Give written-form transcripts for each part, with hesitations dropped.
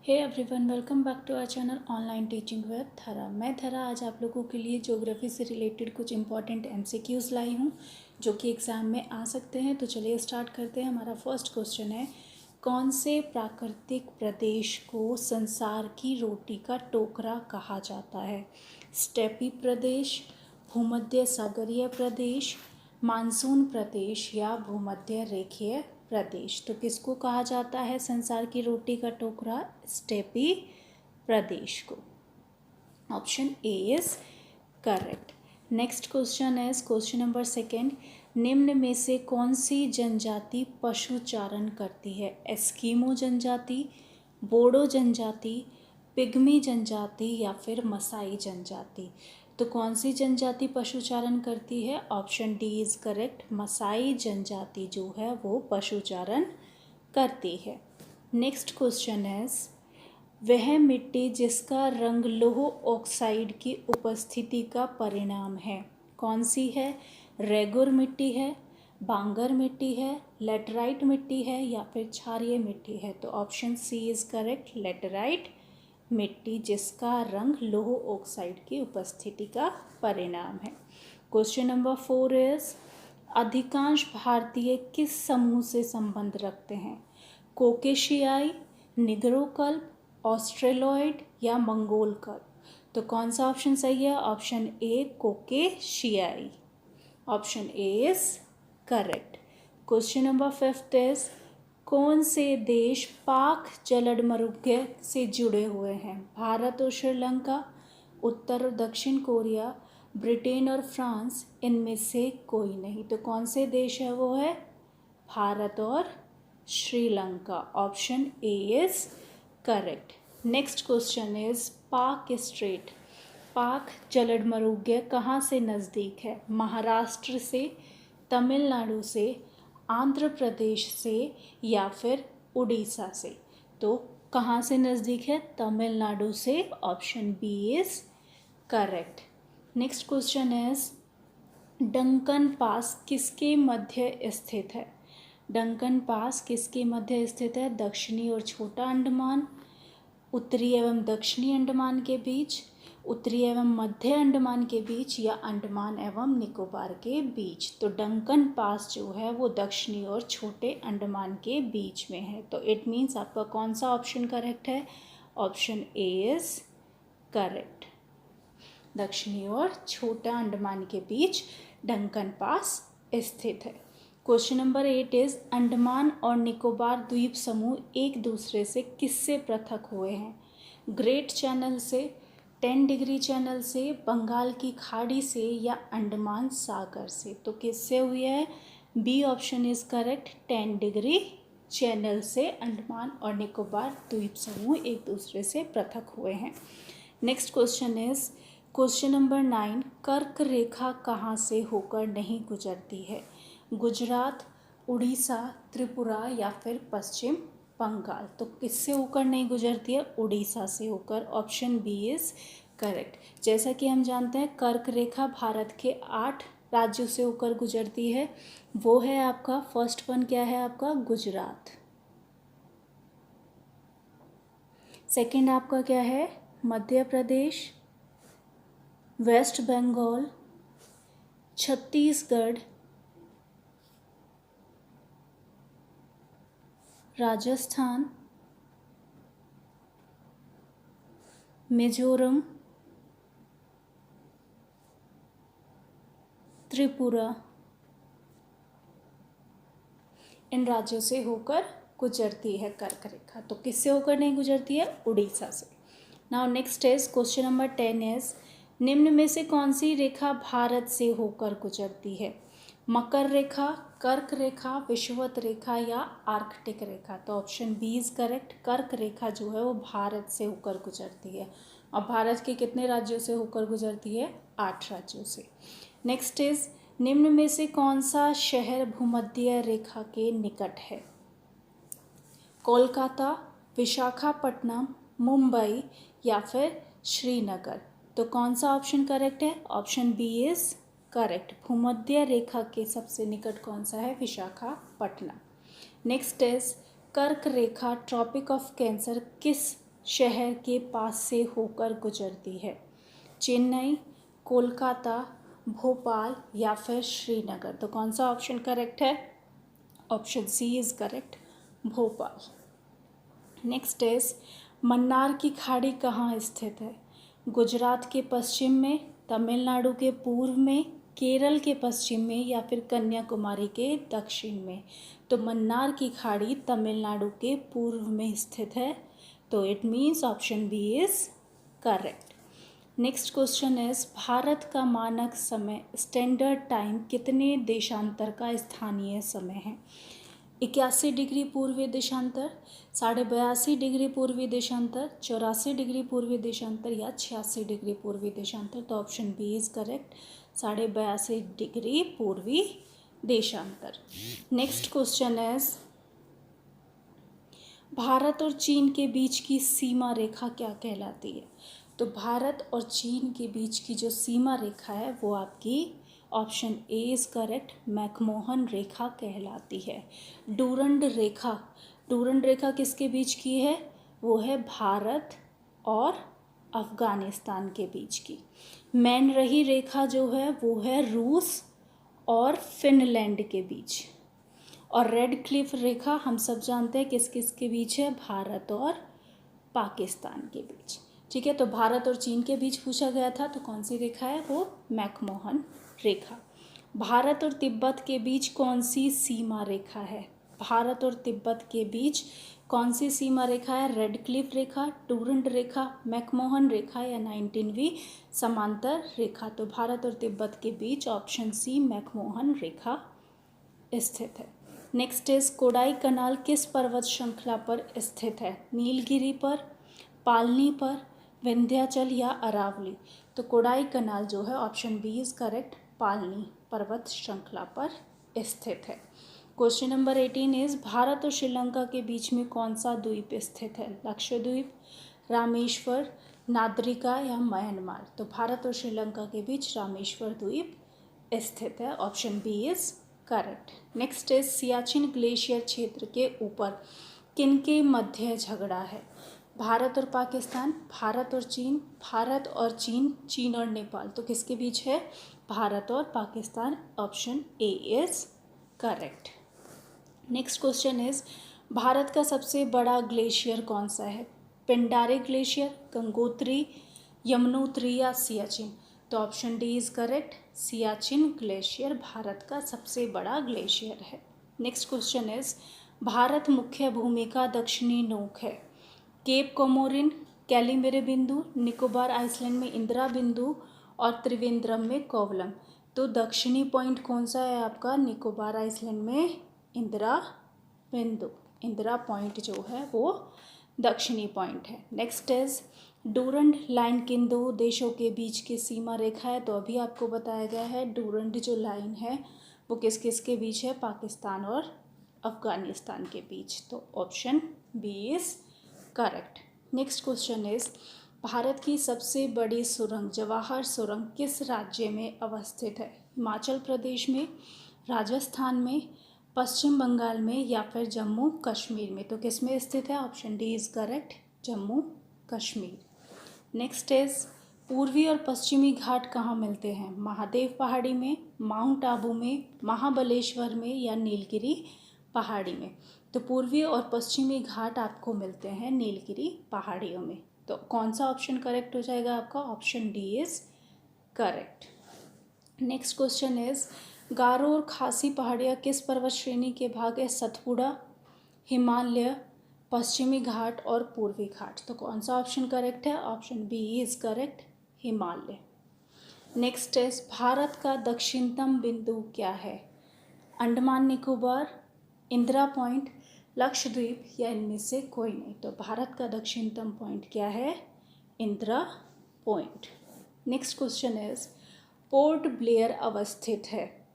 Hey everyone, welcome back to our channel online teaching with Thara. मैं थरा आज आप लोगों के लिए ज्योग्राफी से रिलेटेड कुछ इंपॉर्टेंट एमसीक्यूज़ लाई हूँ जो कि एग्ज़ाम में आ सकते हैं। तो चलिए स्टार्ट करते हैं। हमारा फर्स्ट क्वेश्चन है, कौन से प्राकृतिक प्रदेश को संसार की रोटी का टोकरा कहा जाता है? स्टेपी प्रदेश, भूमध्य सागरीय प्रदेश, मानसून प्रदेश या भूमध्य रेखीय प्रदेश। तो किसको कहा जाता है संसार की रोटी का टोकरा? स्टेपी प्रदेश को। Option A is correct. Next question है क्वेश्चन नंबर सेकेंड, निम्न में से कौन सी जनजाति पशुचारण करती है? एस्किमो जनजाति, बोडो जनजाति, पिग्मी जनजाति या फिर मसाई जनजाति। तो कौन सी जनजाति पशुचारण करती है? Option D is correct. Maasai जनजाति जो है वो पशुचारण करती है। नेक्स्ट क्वेश्चन है, वह मिट्टी जिसका रंग लौह ऑक्साइड की उपस्थिति का परिणाम है कौन सी है? रेगुर मिट्टी है, बांगर मिट्टी है, लेटराइट मिट्टी है या फिर क्षारीय मिट्टी है? तो option C is correct, laterite मिट्टी जिसका रंग लौह ऑक्साइड की उपस्थिति का परिणाम है। क्वेश्चन नंबर 4 इज, अधिकांश भारतीय किस समूह से संबंध रखते हैं? कोकेशियाई, निग्रोकल्प, ऑस्ट्रेलॉइड या मंगोल कल्प? तो कौन सा ऑप्शन सही है? ऑप्शन ए कोकेशियाई। Option A is correct. Question number 5 is, कौन से देश पाक जलमरुग्य से जुड़े हुए हैं? भारत और श्रीलंका, उत्तर और दक्षिण कोरिया, ब्रिटेन और फ्रांस, इनमें से कोई नहीं। तो कौन से देश है? वो है भारत और Sri Lanka. Option A is correct. Next question is, पाक स्ट्रेट, पाक जलमरुग्य कहाँ से नज़दीक है? महाराष्ट्र से, तमिलनाडु से, आंध्र प्रदेश से या फिर उड़ीसा से? तो कहाँ से नज़दीक है? तमिलनाडु से। Option B is correct. Next question is, Duncan pass किसके मध्य स्थित है? डंकन पास किसके मध्य स्थित है? दक्षिणी और छोटा अंडमान, उत्तरी एवं दक्षिणी अंडमान के बीच, उत्तरी एवं मध्य अंडमान के बीच या अंडमान एवं निकोबार के बीच? तो डंकन पास जो है वो दक्षिणी और छोटे अंडमान के बीच में है। तो इट मीन्स आपका कौन सा ऑप्शन करेक्ट है? Option A is correct. दक्षिणी और छोटा अंडमान के बीच डंकन पास स्थित है। क्वेश्चन नंबर 8 इज, अंडमान और निकोबार द्वीप समूह एक दूसरे से किससे पृथक हुए हैं? ग्रेट चैनल से, 10 डिग्री चैनल से, बंगाल की खाड़ी से या अंडमान सागर से? तो किससे हुई है? B option is correct, 10 degree channel से अंडमान और निकोबार द्वीप समूह एक दूसरे से पृथक हुए हैं। Next question is question number 9, कर्क रेखा कहाँ से होकर नहीं गुजरती है? गुजरात, उड़ीसा, त्रिपुरा या फिर पश्चिम बंगाल? तो किससे होकर नहीं गुजरती है? उड़ीसा से होकर। Option B is correct. जैसा कि हम जानते हैं कर्क रेखा भारत के 8 राज्यों से होकर गुजरती है। वो है आपका फर्स्ट वन क्या है आपका? गुजरात। सेकंड आपका क्या है? मध्य प्रदेश, वेस्ट बंगाल, छत्तीसगढ़, राजस्थान, मिजोरम, त्रिपुरा, इन राज्यों से होकर गुजरती है कर्क रेखा। तो किससे होकर नहीं गुजरती है? उड़ीसा से। Now next is question number 10 is, निम्न में से कौन सी रेखा भारत से होकर गुजरती है? मकर रेखा, कर्क रेखा, विषुवत रेखा या आर्कटिक रेखा? तो ऑप्शन बी इज करेक्ट। कर्क रेखा जो है वो भारत से होकर गुजरती है। और भारत के कितने राज्यों से होकर गुजरती है? 8 राज्यों से। नेक्स्ट इज, निम्न में से कौन सा शहर भूमध्य रेखा के निकट है? कोलकाता, विशाखापट्टनम, मुंबई या फिर श्रीनगर? तो कौन सा ऑप्शन करेक्ट है? Option B is correct. भूमध्य रेखा के सबसे निकट कौन सा है? विशाखापट्टनम। नेक्स्ट इज, कर्क रेखा ट्रॉपिक ऑफ कैंसर किस शहर के पास से होकर गुजरती है? चेन्नई, कोलकाता, भोपाल या फिर श्रीनगर? तो कौन सा ऑप्शन करेक्ट है? Option C is correct, Bhopal. Next is Mannar की खाड़ी कहाँ स्थित है? गुजरात के पश्चिम में, तमिलनाडु के पूर्व में, केरल के पश्चिम में या फिर कन्याकुमारी के दक्षिण में? तो मन्नार की खाड़ी तमिलनाडु के पूर्व में स्थित है, तो it means option B is correct. Next question is Bharat का मानक समय स्टैंडर्ड टाइम कितने देशांतर का स्थानीय समय है? 81 डिग्री पूर्वी देशांतर, 82.5 डिग्री पूर्वी देशांतर, 84 डिग्री पूर्वी देशांतर या 86 डिग्री पूर्वी देशांतर? तो option B is correct, 82.5 degree पूर्वी देशांतर। नेक्स्ट क्वेश्चन इज भारत और चीन के बीच की सीमा रेखा क्या कहलाती है? तो भारत और चीन के बीच की जो सीमा रेखा है वो आपकी option A is correct, McMahon रेखा कहलाती है। डूरंड रेखा, डूरंड रेखा किसके बीच की है? वो है भारत और अफगानिस्तान के बीच की। मैन रही रेखा जो है वो है रूस और फिनलैंड के बीच। और रेड क्लिफ रेखा हम सब जानते हैं किस किस के बीच है? भारत और पाकिस्तान के बीच। ठीक है, तो भारत और चीन के बीच पूछा गया था, तो कौन सी रेखा है? वो मैकमोहन रेखा। भारत और तिब्बत के बीच कौन सी सीमा रेखा है? भारत और तिब्बत के बीच कौन सी सीमा रेखा है? रेड क्लिफ रेखा, डूरंड रेखा, मैकमोहन रेखा या 19वीं समांतर रेखा? तो भारत और तिब्बत के बीच ऑप्शन सी मैकमोहन रेखा स्थित है। नेक्स्ट इज कोडाई कनाल किस पर्वत श्रृंखला पर स्थित है? नीलगिरी पर, पालनी पर, विंध्याचल या अरावली? तो कोडाई कनाल जो है ऑप्शन बी इज करेक्ट, पालनी पर्वत श्रृंखला पर स्थित है। क्वेश्चन नंबर 18 इज भारत और श्रीलंका के बीच में कौन सा द्वीप स्थित है? लक्षद्वीप, रामेश्वर, नाद्रिका या म्यांमार? तो भारत और श्रीलंका के बीच रामेश्वर द्वीप स्थित है, option B is correct. Next is Siachen glacier क्षेत्र के ऊपर किनके मध्य झगड़ा है? भारत और पाकिस्तान, भारत और चीन, भारत और चीन, चीन और नेपाल? तो किसके बीच है? भारत और Pakistan, option A is correct. Next question is Bharat का सबसे बड़ा ग्लेशियर कौन सा है? पिंडारी ग्लेशियर, गंगोत्री, यमुनोत्री या सियाचिन? तो option D is correct, Siachen glacier Bharat का सबसे बड़ा ग्लेशियर है। नेक्स्ट क्वेश्चन इज भारत मुख्य भूमि का दक्षिणी नोक है? केप कोमोरिन, कैलिमेरे बिंदु, निकोबार आइसलैंड में इंदिरा बिंदु और त्रिवेंद्रम में कोवलम? तो दक्षिणी पॉइंट कौन सा है आपका? निकोबार आइसलैंड में इंदिरा बिंदु, इंदिरा पॉइंट जो है वो दक्षिणी पॉइंट है। नेक्स्ट इज डूरंड लाइन किन दो देशों के बीच की सीमा रेखा है? तो अभी आपको बताया गया है डूरंड जो लाइन है वो किस किस के बीच है? पाकिस्तान और अफगानिस्तान के बीच। तो option B is correct. Next question is Bharat की सबसे बड़ी सुरंग जवाहर सुरंग किस राज्य में अवस्थित है? हिमाचल प्रदेश में, राजस्थान में, पश्चिम बंगाल में या फिर जम्मू कश्मीर में? तो किस में स्थित है? Option D is correct, Jammu Kashmir. Next is पूर्वी और पश्चिमी घाट कहाँ मिलते हैं? महादेव पहाड़ी में, माउंट आबू में, महाबलेश्वर में या नीलगिरी पहाड़ी में? तो पूर्वी और पश्चिमी घाट आपको मिलते हैं नीलगिरी पहाड़ियों में। तो कौन सा ऑप्शन करेक्ट हो जाएगा आपका? Option D is correct. Next question is Garo और खासी पहाड़ियाँ किस पर्वत श्रेणी के भाग है? सतपुड़ा, हिमालय, पश्चिमी घाट और पूर्वी घाट? तो कौन सा ऑप्शन करेक्ट है? Option B is correct, Himalaya. Next is Bharat का दक्षिणतम बिंदु क्या है? अंडमान निकोबार, इंदिरा पॉइंट, लक्षद्वीप या इनमें से कोई नहीं? तो भारत का दक्षिणतम पॉइंट क्या है? Indira point. Next question is port Blair अवस्थित है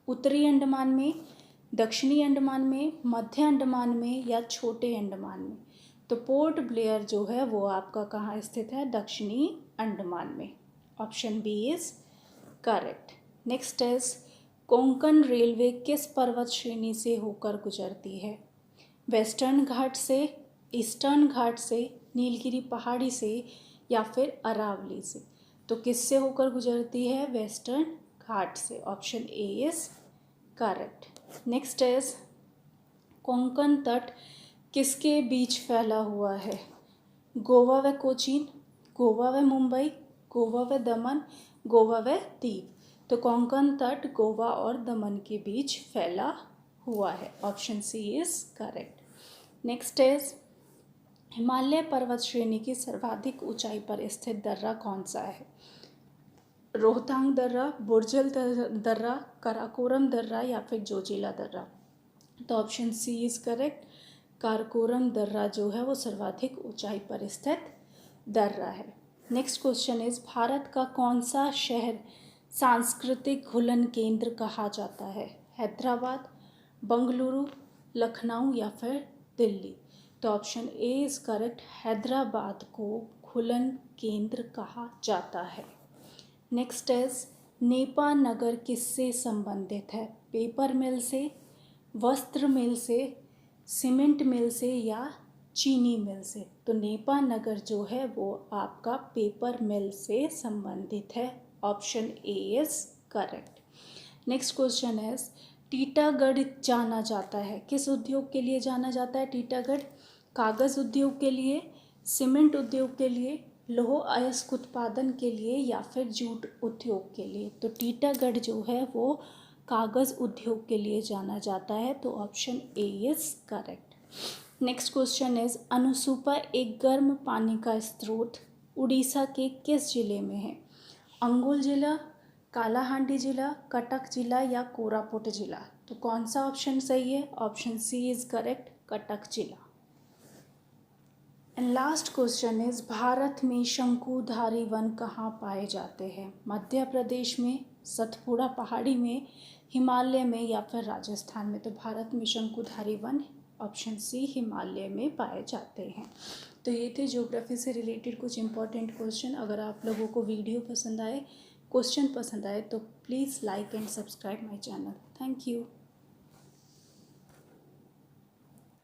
उत्तरी अंडमान में, दक्षिणी अंडमान में, मध्य अंडमान में या छोटे अंडमान में? तो पोर्ट ब्लेयर जो है वो आपका कहाँ स्थित है? दक्षिणी अंडमान में, option B is correct. Next is Konkan railway किस पर्वत श्रेणी से होकर गुजरती है? वेस्टर्न घाट से, ईस्टर्न घाट से, नीलगिरी पहाड़ी से या फिर अरावली से? तो किससे होकर गुजरती है? वेस्टर्न घाट से। Option A is correct. Next is Konkan तट किसके बीच फैला हुआ है? गोवा व कोचीन, गोवा व मुंबई, गोवा व दमन, गोवा व दीव। तो कोंकण तट गोवा और दमन के बीच फैला हुआ है। Option C is correct. Next is Himalaya पर्वत श्रेणी की सर्वाधिक ऊंचाई पर स्थित दर्रा कौन सा है? रोहतांग दर्रा, बुर्जल दर्रा, काराकोरम दर्रा या फिर जोजिला दर्रा? तो option C is correct. Karakoram दर्रा जो है वो सर्वाधिक ऊंचाई पर स्थित दर्रा है। नेक्स्ट क्वेश्चन इज भारत का कौन सा शहर सांस्कृतिक घुलन केंद्र कहा जाता है? हैदराबाद, बंगलुरु, लखनऊ या फिर दिल्ली? तो option A is correct. Hyderabad को घुलन केंद्र कहा जाता है। नेक्स्ट इज नेपा नगर किससे संबंधित है? पेपर मिल से, वस्त्र मिल से, सीमेंट मिल से या चीनी मिल से? तो नेपा नगर जो है वो आपका पेपर मिल से संबंधित है। Option A is correct. Next question is Titagarh जाना जाता है किस उद्योग के लिए जाना जाता है? टीटागढ़ कागज़ उद्योग के लिए, सीमेंट उद्योग के लिए, लौह अयस्क उत्पादन के लिए या फिर जूट उद्योग के लिए? तो टीटागढ़ जो है वो कागज़ उद्योग के लिए जाना जाता है। तो option A is correct. Next question is अनुसूपा एक गर्म पानी का स्रोत उड़ीसा के किस जिले में है? अंगुल जिला, कालाहांडी जिला, कटक जिला या कोरापुट जिला? तो कौन सा ऑप्शन सही है? Option C is correct, Cuttack जिला। And last question is Bharat में शंकुधारी वन कहाँ पाए जाते हैं? मध्य प्रदेश में, सतपुड़ा पहाड़ी में, हिमालय में या फिर राजस्थान में? तो भारत में शंकुधारी वन ऑप्शन सी हिमालय में पाए जाते हैं। तो ये थे ज्योग्राफी से रिलेटेड कुछ इंपॉर्टेंट क्वेश्चन। अगर आप लोगों को वीडियो पसंद आए, क्वेश्चन पसंद आए तो please like and subscribe my channel. Thank you.